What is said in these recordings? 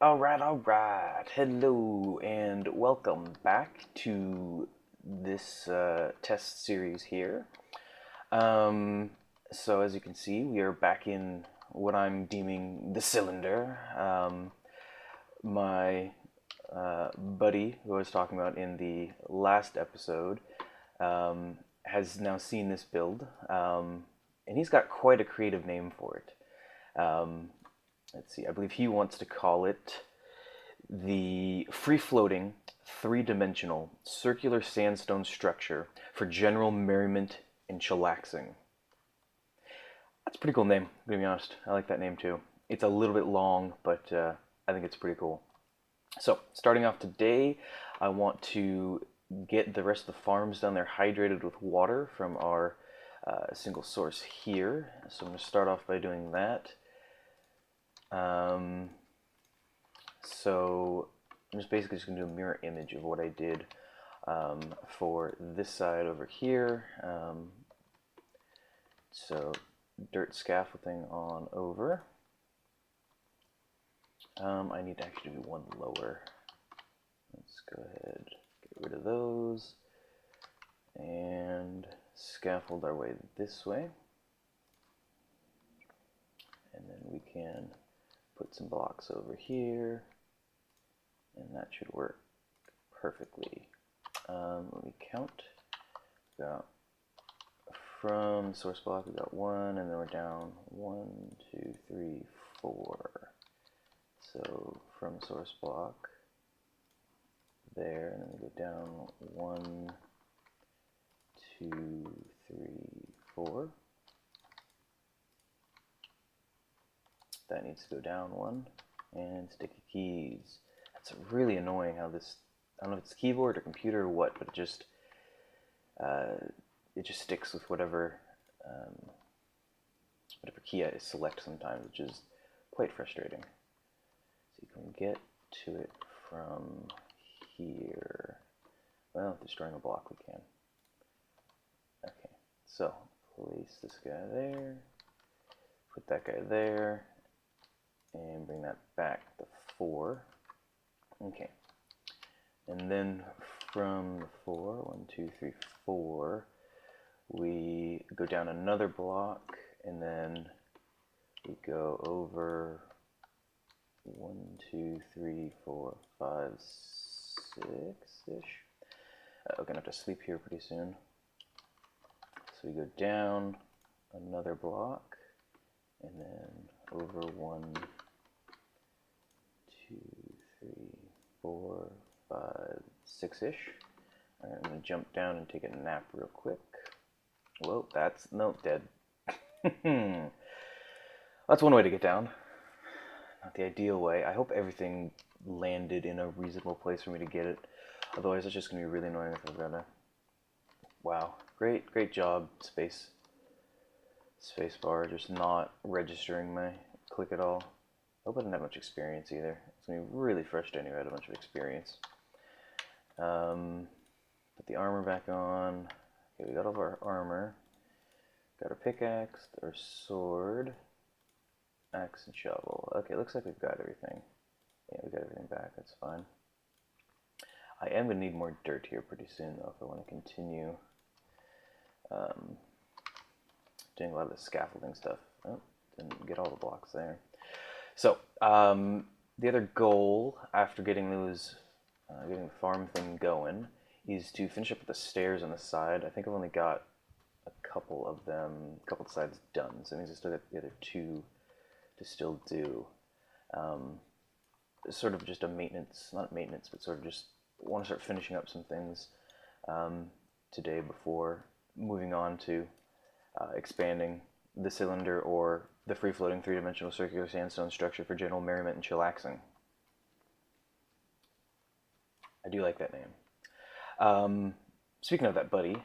All right. Hello, and welcome back to this test series here. Um, so, as you can see, we are back in what I'm deeming the cylinder. My buddy, who I was talking about in the last episode, has now seen this build, and he's got quite a creative name for it. Let's see, I believe he wants to call it the free-floating, three-dimensional, circular sandstone structure for general merriment and chillaxing. That's a pretty cool name, I'm gonna be honest. I like that name too. It's a little bit long, but I think it's pretty cool. So, starting off today, I want to get the rest of the farms down there hydrated with water from our single source here. So I'm going to start off by doing that. So I'm just basically just going to do a mirror image of what I did for this side over here. So dirt scaffolding on over. I need to actually do one lower. Let's go ahead, get rid of those, and scaffold our way this way. And then we can put some blocks over here, and that should work perfectly. Let me count. We got from the source block, we got one, and then we're down 1, 2, 3, 4. So from the source block there, and then we go down 1, 2, 3, 4. That needs to go down one, and sticky keys. That's really annoying how this, I don't know if it's keyboard or computer or what, but it just sticks with whatever key I select sometimes, which is quite frustrating. So you can get to it from here. Well, destroying a block we can. Okay, so place this guy there, put that guy there, and bring that back to 4. Okay, and then from the 4, 1, 2, 3, 4, we go down another block, and then we go over 1, 2, 3, 4, 5, 6-ish. We're gonna have to sleep here pretty soon. So we go down another block, and then over 1, 2, 3, 4, 5, 6-ish. Alright, I'm gonna jump down and take a nap real quick. Whoa, that's, no, dead. That's one way to get down. Not the ideal way. I hope everything landed in a reasonable place for me to get it. Otherwise, it's just gonna be really annoying if I've gotta. Wow, great job, space bar, just not registering my click at all. I hope I didn't have much experience either. It's gonna be really frustrating if I had a bunch of experience. Put the armor back on. Okay, we got all of our armor. Got our pickaxe, our sword, axe, and shovel. Okay, looks like we've got everything. Yeah, we got everything back. That's fine. I am going to need more dirt here pretty soon, though, if I want to continue doing a lot of the scaffolding stuff. Oh, didn't get all the blocks there. So, the other goal after getting those, getting the farm thing going, is to finish up with the stairs on the side. I think I've only got a couple of them, a couple of sides done, so it means I still got the other 2 to still do. Sort of just a maintenance, not maintenance, but sort of just want to start finishing up some things today before moving on to expanding the cylinder or the free-floating three-dimensional circular sandstone structure for general merriment and chillaxing. I do like that name. Speaking of that buddy,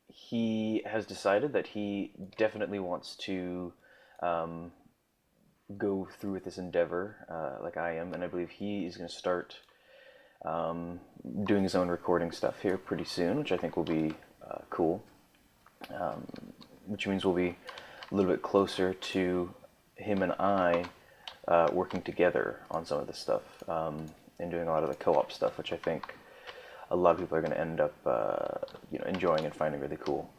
he has decided that he definitely wants to go through with this endeavor like I am, and I believe he is going to start doing his own recording stuff here pretty soon, which I think will be cool, which means we'll be a little bit closer to him and I working together on some of this stuff, and doing a lot of the co-op stuff, which I think a lot of people are going to end up enjoying and finding really cool.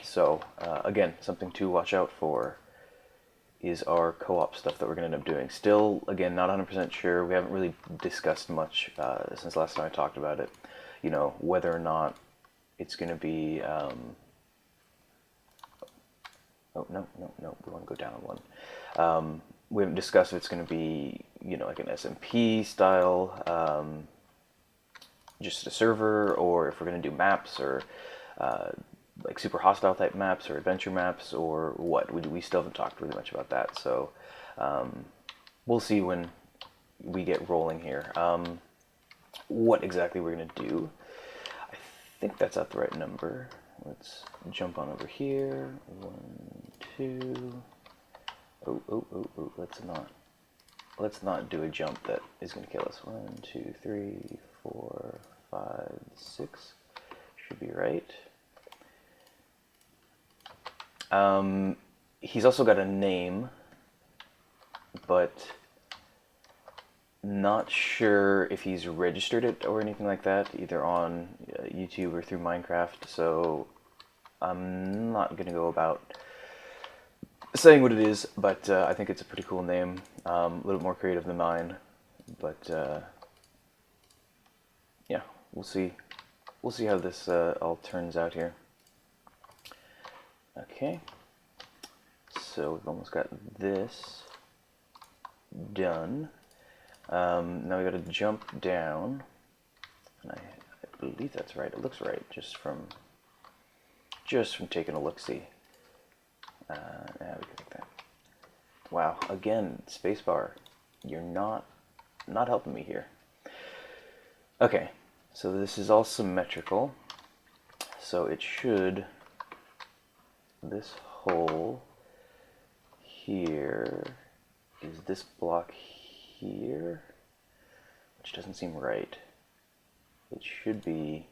So again, something to watch out for is our co-op stuff that we're going to end up doing. Still, again, not 100% sure. We haven't really discussed much since last time I talked about it. Whether or not it's going to be... oh, no, we want to go down one. We haven't discussed if it's going to be, like an SMP style, just a server, or if we're going to do maps, or like super hostile type maps, or adventure maps, or what. We still haven't talked really much about that, so we'll see when we get rolling here. What exactly we're going to do. I think that's at the right number. Let's jump on over here. 1, 2. Oh, let's not do a jump that is going to kill us. 1, 2, 3, 4, 5, 6. Should be right. He's also got a name, but not sure if he's registered it or anything like that, either on YouTube or through Minecraft, so I'm not going to go about saying what it is, but I think it's a pretty cool name, a little more creative than mine, but yeah, we'll see how this all turns out here. Okay, so we've almost got this done. Now we got to jump down, and I believe that's right. It looks right just from taking a look-see. Yeah, we can make that. Wow, again, spacebar. You're not helping me here. Okay, so this is all symmetrical. So it should, this hole here is this block here, which doesn't seem right. It should be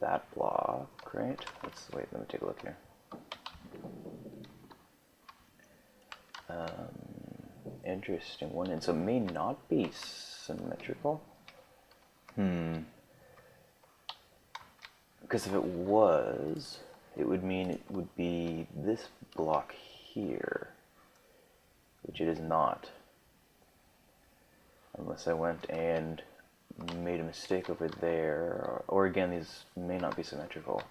that block, right? Wait, let me take a look here. Interesting one, and so it may not be symmetrical. Because if it was, it would mean it would be this block here, which it is not. Unless I went and made a mistake over there, or again, these may not be symmetrical.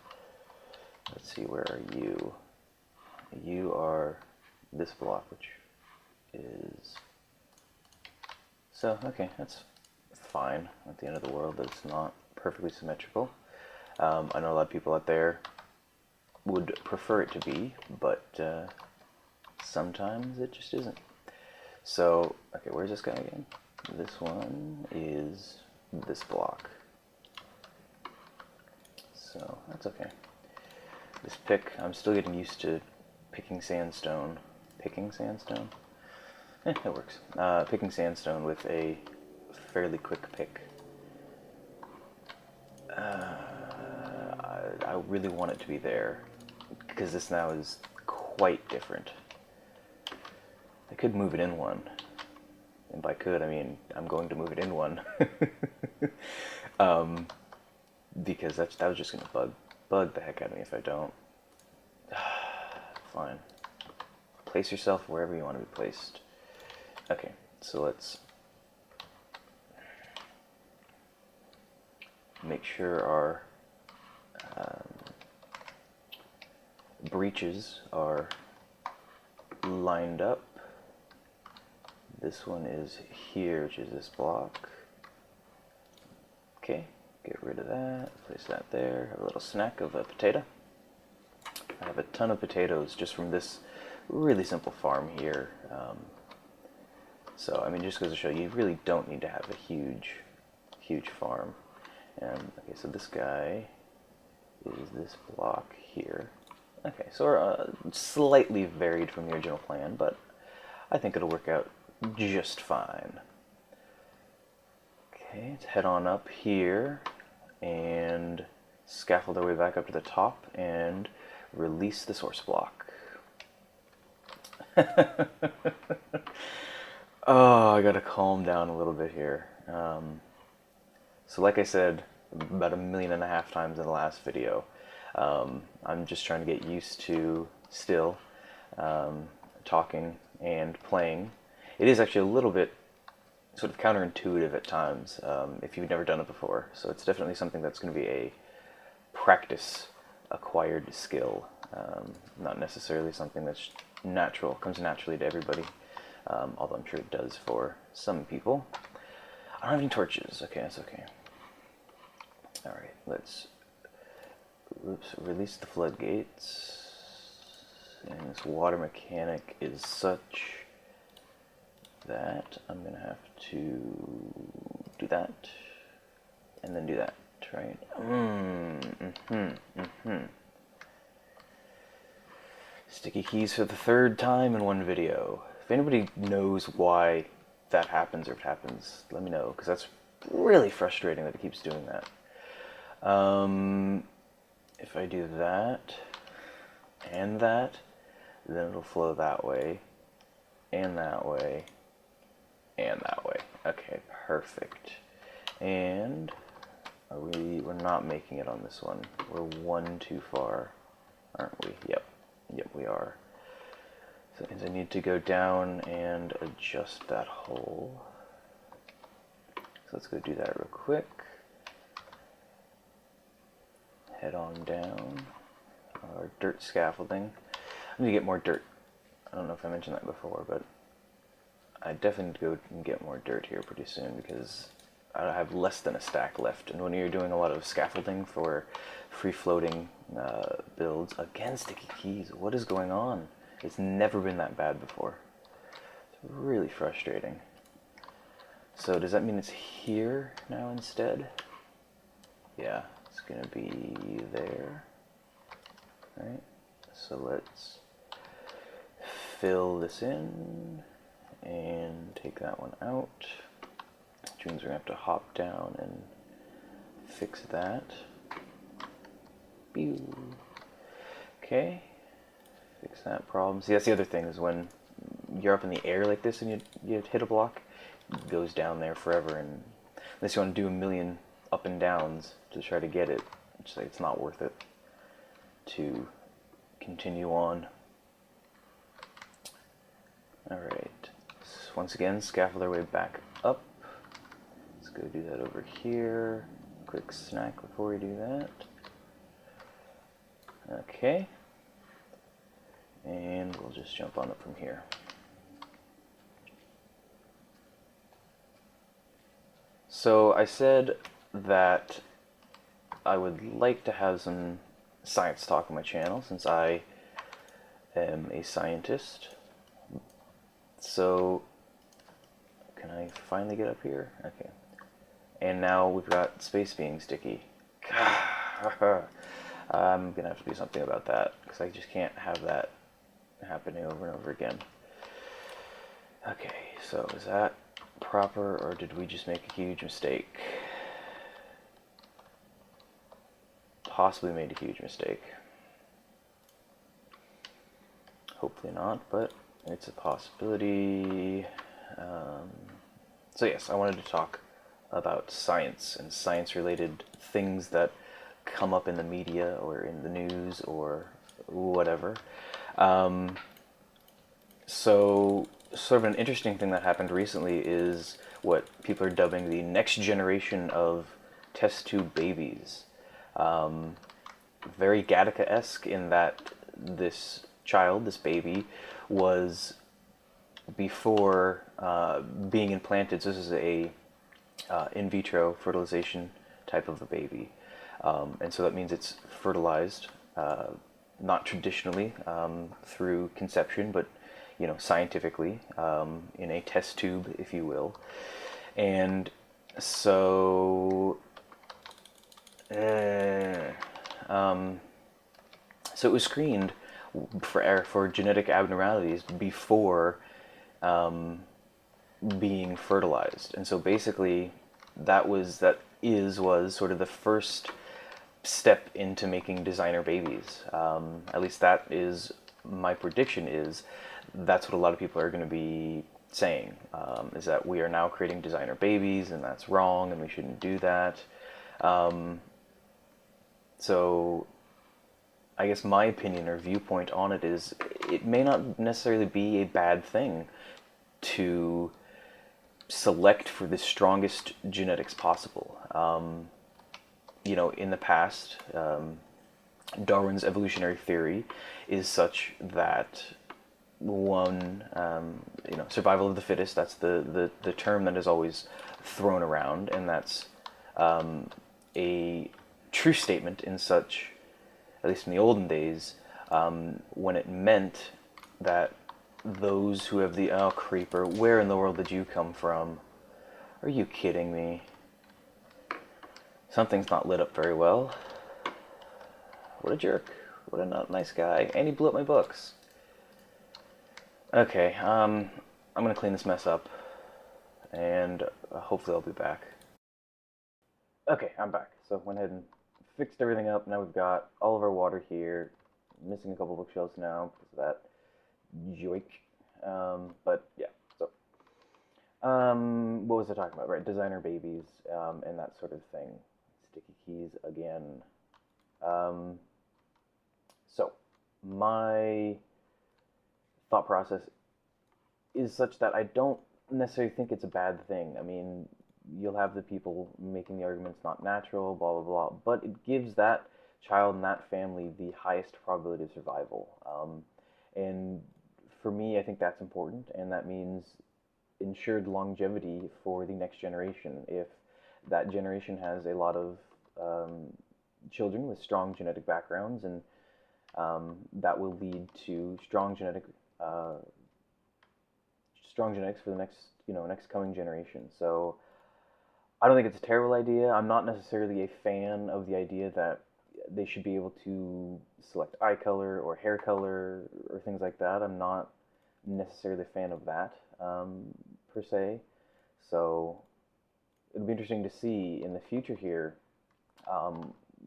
Let's see, where are you? You are this block, which is... So, okay, that's fine. At the end of the world, it's not perfectly symmetrical. I know a lot of people out there would prefer it to be, but sometimes it just isn't. So, okay, where's this guy again? This one is this block. So, that's okay. This pick, I'm still getting used to picking sandstone. Picking sandstone? It works. Picking sandstone with a fairly quick pick. I really want it to be there, because this now is quite different. I could move it in one. And by could, I mean I'm going to move it in one. Because that was just going to bug the heck out of me if I don't. Fine. Place yourself wherever you want to be placed. Okay, so let's make sure our breaches are lined up. This one is here, which is this block. Okay, get rid of that, place that there. Have a little snack of a potato. I have a ton of potatoes just from this really simple farm here. So, I mean, just goes to show you really don't need to have a huge farm. And, okay, so this guy is this block here. Okay, so we're slightly varied from the original plan, but I think it'll work out just fine. Okay, let's head on up here and scaffold our way back up to the top and release the source block. Oh, I gotta calm down a little bit here. So like I said about 1.5 million times in the last video, I'm just trying to get used to still talking and playing. It is actually a little bit sort of counterintuitive at times if you've never done it before. So it's definitely something that's going to be a practice acquired skill, not necessarily something that's natural, comes naturally to everybody, although I'm sure it does for some people. I don't have any torches. Okay, that's okay. Alright, let's release the floodgates. And this water mechanic is such that I'm going to have to do that, and then do that, right? Sticky keys for the 3rd time in one video. If anybody knows why that happens, or if it happens, let me know, because that's really frustrating that it keeps doing that. If I do that, and that, then it'll flow that way, and that way, and that way. Okay, perfect. And we're not making it on this one. We're one too far, aren't we? Yep, we are. So that means I need to go down and adjust that hole. So let's go do that real quick. Head on down. Our dirt scaffolding. I need to get more dirt. I don't know if I mentioned that before, but I definitely need to go and get more dirt here pretty soon, because I have less than a stack left. And when you're doing a lot of scaffolding for free-floating builds, again, sticky keys, what is going on? It's never been that bad before. It's really frustrating. So does that mean it's here now instead? Yeah, it's gonna be there. Right? So let's fill this in and take that one out, which means we're gonna have to hop down and fix that. Okay, fix that problem. See, that's the other thing, is when you're up in the air like this and you hit a block, it goes down there forever, and unless you want to do 1,000,000 up and downs to try to get it, it's not worth it to continue on. Alright, so once again, scaffold our way back up. Let's go do that over here. Quick snack before we do that. Okay. And we'll just jump on up from here. So I said that I would like to have some science talk on my channel, since I am a scientist. So, can I finally get up here? Okay. And now we've got space being sticky. I'm gonna have to do something about that, because I just can't have that happening over and over again. Okay, so is that proper, or did we just make a huge mistake? Possibly made a huge mistake. Hopefully not, but it's a possibility. So yes, I wanted to talk about science and science-related things that come up in the media or in the news or whatever. So sort of an interesting thing that happened recently is what people are dubbing the next generation of test tube babies. Very Gattaca-esque in that this child, this baby, was before being implanted. So this is a in vitro fertilization type of a baby, and so that means it's fertilized, not traditionally through conception, but scientifically, in a test tube, if you will. And so so it was screened for genetic abnormalities before being fertilized. And so basically was sort of the first step into making designer babies. At least that is my prediction, is that's what a lot of people are going to be saying, is that we are now creating designer babies, and that's wrong, and we shouldn't do that. So I guess my opinion or viewpoint on it is it may not necessarily be a bad thing to select for the strongest genetics possible. In the past, Darwin's evolutionary theory is such that survival of the fittest, that's the term that is always thrown around, and that's a true statement in such, at least in the olden days, when it meant that those who have the, oh, creeper, where in the world did you come from? Are you kidding me? Something's not lit up very well. What a jerk. What a not nice guy. And he blew up my books. Okay, I'm gonna clean this mess up, and hopefully I'll be back. Okay, I'm back. So went ahead and fixed everything up. Now we've got all of our water here. Missing a couple bookshelves now because of that joik. But yeah, so what was I talking about? Right, designer babies, and that sort of thing. Sticky keys again. So my thought process is such that I don't necessarily think it's a bad thing. I mean, you'll have the people making the arguments not natural, blah, blah, blah, but it gives that child and that family the highest probability of survival. And for me, I think that's important, and that means ensured longevity for the next generation. If that generation has a lot of children with strong genetic backgrounds, and that will lead to strong genetics for the next coming generation. So I don't think it's a terrible idea. I'm not necessarily a fan of the idea that they should be able to select eye color or hair color or things like that. I'm not necessarily a fan of that, per se. So it'll be interesting to see in the future here,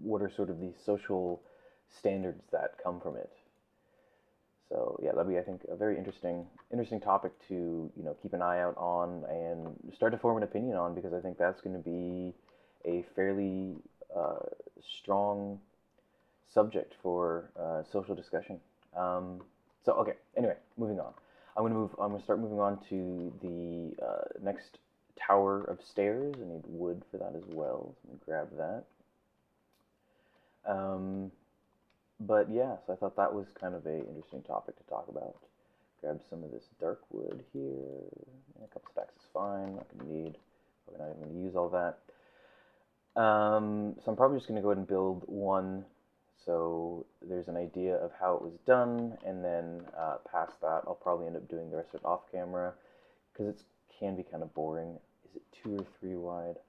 what are sort of the social standards that come from it. So yeah, that'd be, I think, a very interesting topic to keep an eye out on and start to form an opinion on, because I think that's going to be a fairly strong subject for social discussion. So okay, anyway, moving on. I'm gonna start moving on to the next tower of stairs. I need wood for that as well. So let me grab that. But yeah, so I thought that was kind of a interesting topic to talk about. Grab some of this dark wood here. A couple stacks is fine. Not gonna need. Probably not even gonna use all that. So I'm probably just gonna go ahead and build one, so there's an idea of how it was done, and then past that, I'll probably end up doing the rest of it off camera, because it can be kind of boring. Is it 2 or 3 wide?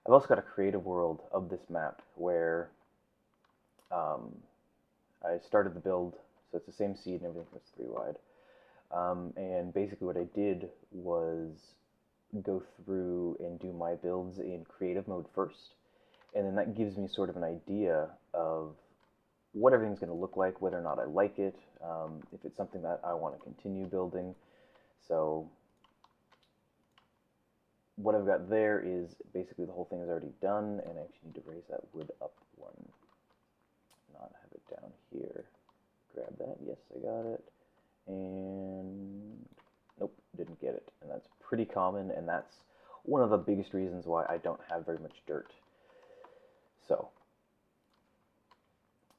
I've also got a creative world of this map where I started the build, so it's the same seed and everything, that's 3 wide. And basically what I did was go through and do my builds in creative mode first, and then that gives me sort of an idea of what everything's going to look like, whether or not I like it, if it's something that I want to continue building. So what I've got there is basically the whole thing is already done, and I actually need to raise that wood up one, not have it down here. Grab that, yes, I got it, and nope, didn't get it, and that's pretty common, and that's one of the biggest reasons why I don't have very much dirt. So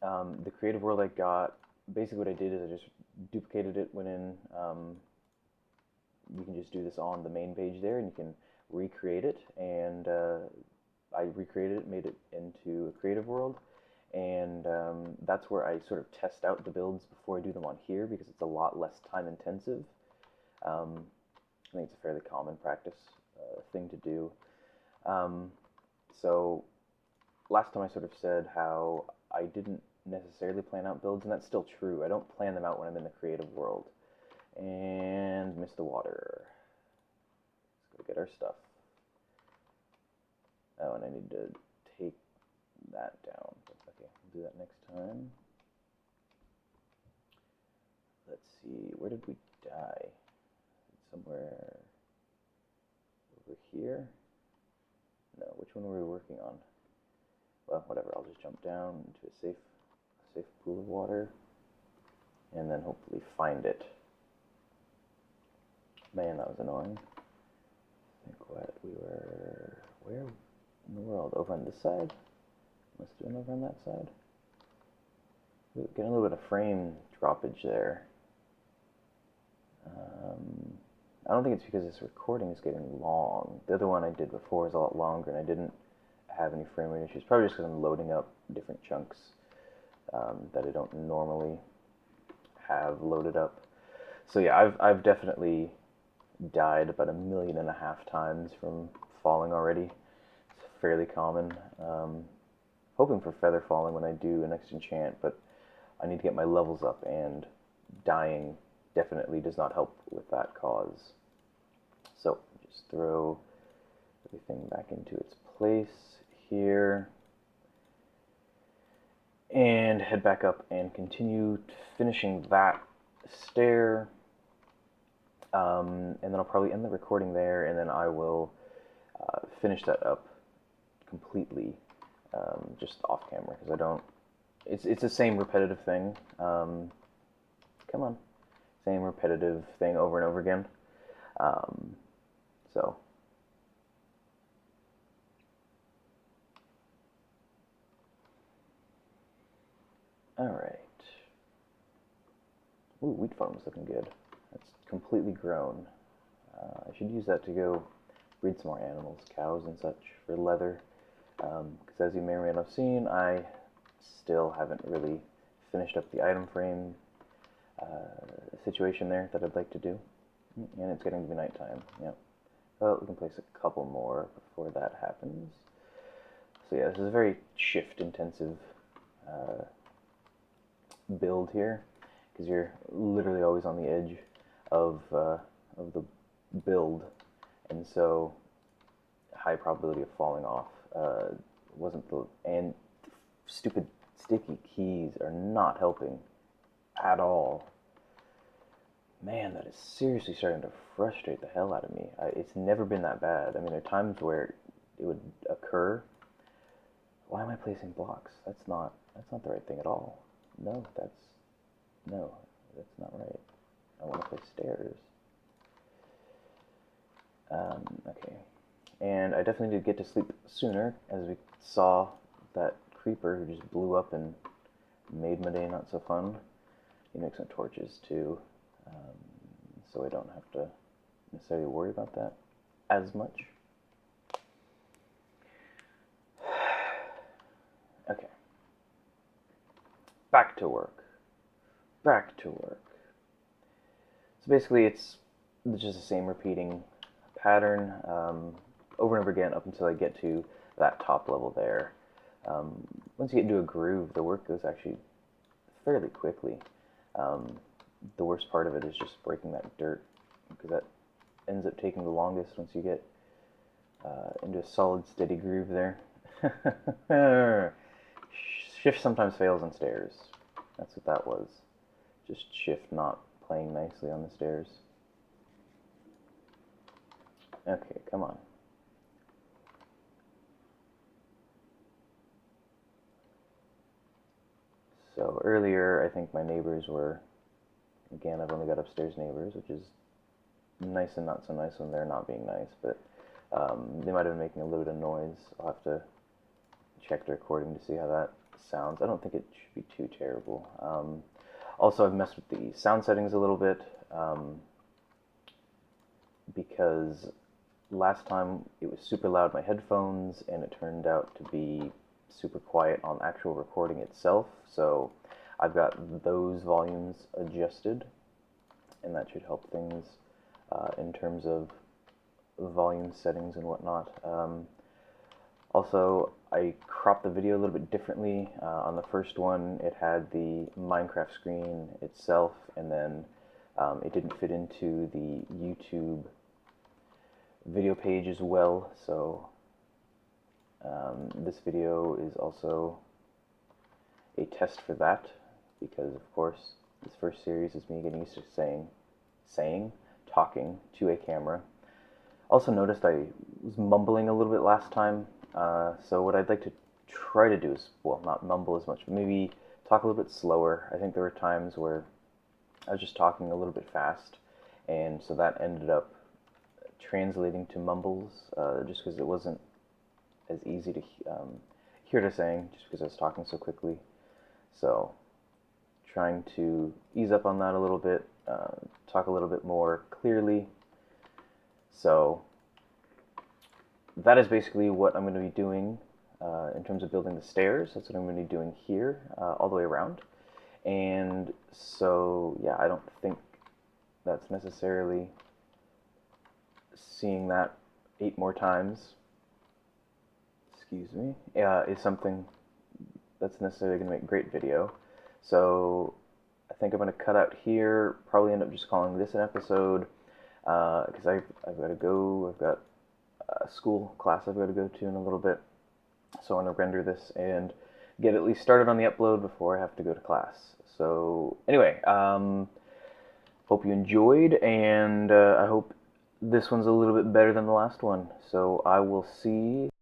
the creative world I got, basically what I did is I just duplicated it, went in, you can just do this on the main page there, and you can recreate it, and I recreated it, made it into a creative world, and that's where I sort of test out the builds before I do them on here, because it's a lot less time intensive. I think it's a fairly common practice thing to do. So last time I sort of said how I didn't necessarily plan out builds, and that's still true. I don't plan them out when I'm in the creative world. And miss the water. Let's go get our stuff. Oh, and I need to take that down. Okay, we'll do that next time. Let's see, where did we die? Somewhere over here? No, which one were we working on? Well, whatever, I'll just jump down into a safe pool of water, and then hopefully find it. Man, that was annoying. I think what we were... Where in the world? Over on this side? Must have been over on that side. Ooh, getting a little bit of frame droppage there. I don't think it's because this recording is getting long. The other one I did before is a lot longer, and I didn't have any frame rate issues. Probably just because I'm loading up different chunks that I don't normally have loaded up. So yeah, I've definitely died about 1.5 million times from falling already. It's fairly common. Hoping for feather falling when I do a next enchant, but I need to get my levels up, and dying definitely does not help with that cause. So just throw everything back into its place here, and head back up and continue finishing that stair. And then I'll probably end the recording there, and then I will finish that up completely, just off camera, because I don't. It's the same repetitive thing. Come on, same repetitive thing over and over again. So. Alright. Ooh, wheat farm's looking good. That's completely grown. I should use that to go breed some more animals, cows and such, for leather. Because as you may or may not have seen, I still haven't really finished up the item frame situation there that I'd like to do. And it's getting to be nighttime, yeah. Well, we can place a couple more before that happens. So yeah, this is a very shift-intensive build here, because you're literally always on the edge of the build, and so high probability of falling off. And stupid sticky keys are not helping at all. Man, that is seriously starting to frustrate the hell out of me. It's never been that bad. I mean, there are times where it would occur. Why am I placing blocks? That's not the right thing at all. No, that's not right. I want to place stairs. Okay. And I definitely did get to sleep sooner, as we saw that creeper who just blew up and made my day not so fun. You make some torches too, so I don't have to necessarily worry about that as much. Okay. Back to work. Back to work. So basically it's just the same repeating pattern over and over again up until I get to that top level there. Once you get into a groove, the work goes actually fairly quickly. The worst part of it is just breaking that dirt, because that ends up taking the longest once you get into a solid, steady groove there. Shift sometimes fails on stairs. That's what that was. Just shift not playing nicely on the stairs. Okay, come on. So earlier, I think my neighbors were, again, I've only got upstairs neighbors, which is nice and not so nice when they're not being nice, but they might have been making a little bit of noise. I'll have to check the recording to see how that sounds. I don't think it should be too terrible. Also, I've messed with the sound settings a little bit, because last time it was super loud in my headphones, and it turned out to be super quiet on actual recording itself, so I've got those volumes adjusted, and that should help things in terms of volume settings and whatnot. Also, I cropped the video a little bit differently. On the first one, it had the Minecraft screen itself, and then it didn't fit into the YouTube video page as well, so this video is also a test for that, because of course This first series is me getting used to talking to a camera. Also noticed I was mumbling a little bit last time, so what I'd like to try to do is, well, not mumble as much, but maybe talk a little bit slower. I think there were times where I was just talking a little bit fast, and so that ended up translating to mumbles, just because it wasn't as easy to hear to saying, just because I was talking so quickly. So trying to ease up on that a little bit, talk a little bit more clearly. So that is basically what I'm going to be doing in terms of building the stairs. That's what I'm going to be doing here, all the way around. And so, yeah, I don't think that's necessarily seeing that 8 more times, excuse me, is something that's necessarily going to make a great video. So I think I'm going to cut out here, probably end up just calling this an episode, because I've got to go, I've got a school class I've got to go to in a little bit, so I want to render this and get at least started on the upload before I have to go to class. So anyway, hope you enjoyed, and I hope this one's a little bit better than the last one. So I will see